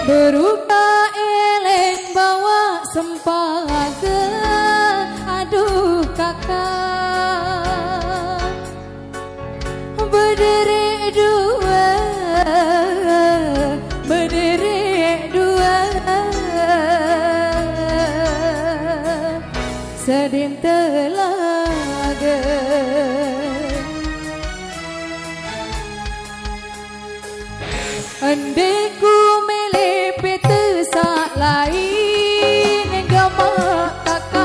Berupa eleng bawa sempaga, aduh kakak. Berdiri dua, berdiri dua, sedin telaga. Andai ku milih peta sak lain gamak kakak,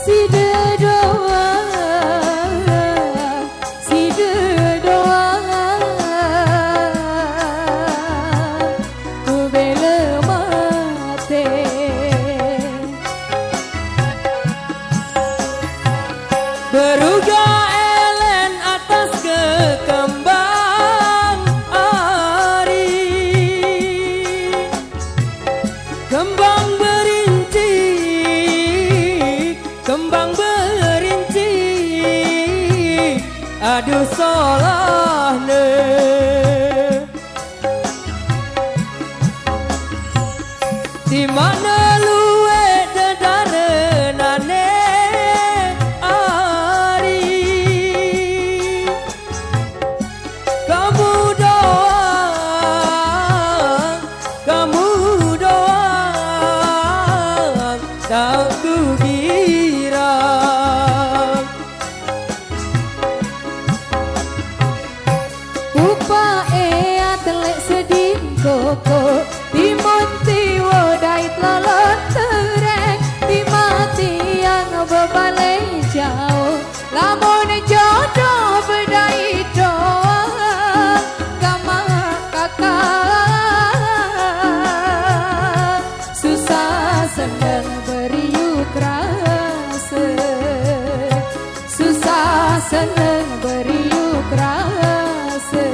si doa, si doa, ku bela mati. Beruga elen atas kekembang ari, kembang berinci, kembang berinci, aduh salahne. Di mana luwe dedarenane tak kukira. Upa telek sedih koko, timun tiwo dait lolot tereng, timati yang berbalik jauh, lamun jodoh berdai doa, gamak kakak, susah senang beriuk rasa, susah senang beriuk rasa.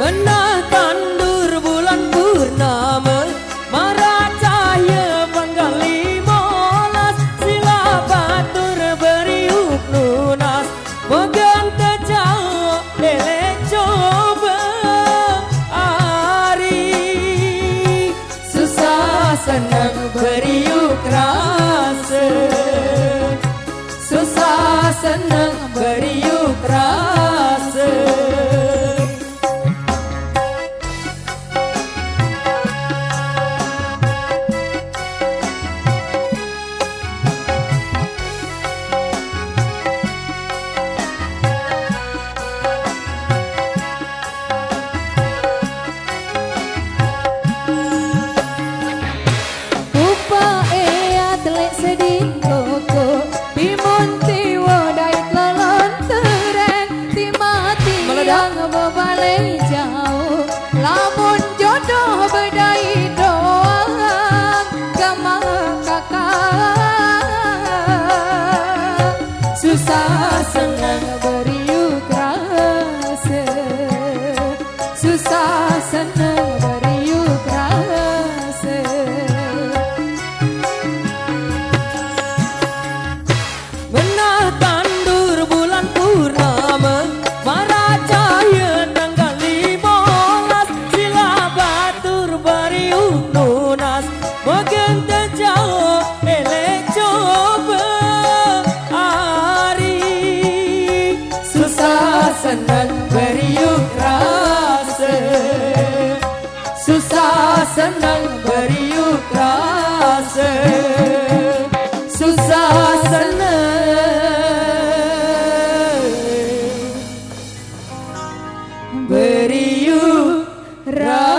Benar tandur bulan purnama, marah cahaya panggal 15, sila batur beriuk lunas, pegang terjauh elek coba ari, susah senang beriuk rasa, susah senang beriuk rasa. Sedih koko, timun tiwo dait lolon tereng, timati yang berbalik jauh, lamun jodoh berdai doang, gamak kakak, susah senang beriuk rasa, susah senang beriuk rasa. Tandur bulan purnama, marah cahaya tanggal 15, sila batur beriuk lunas, bagian terjauh elek coba ari, susah senang beriuk rasa, susah senang beriuk rasa, susah senang beriuk rasa.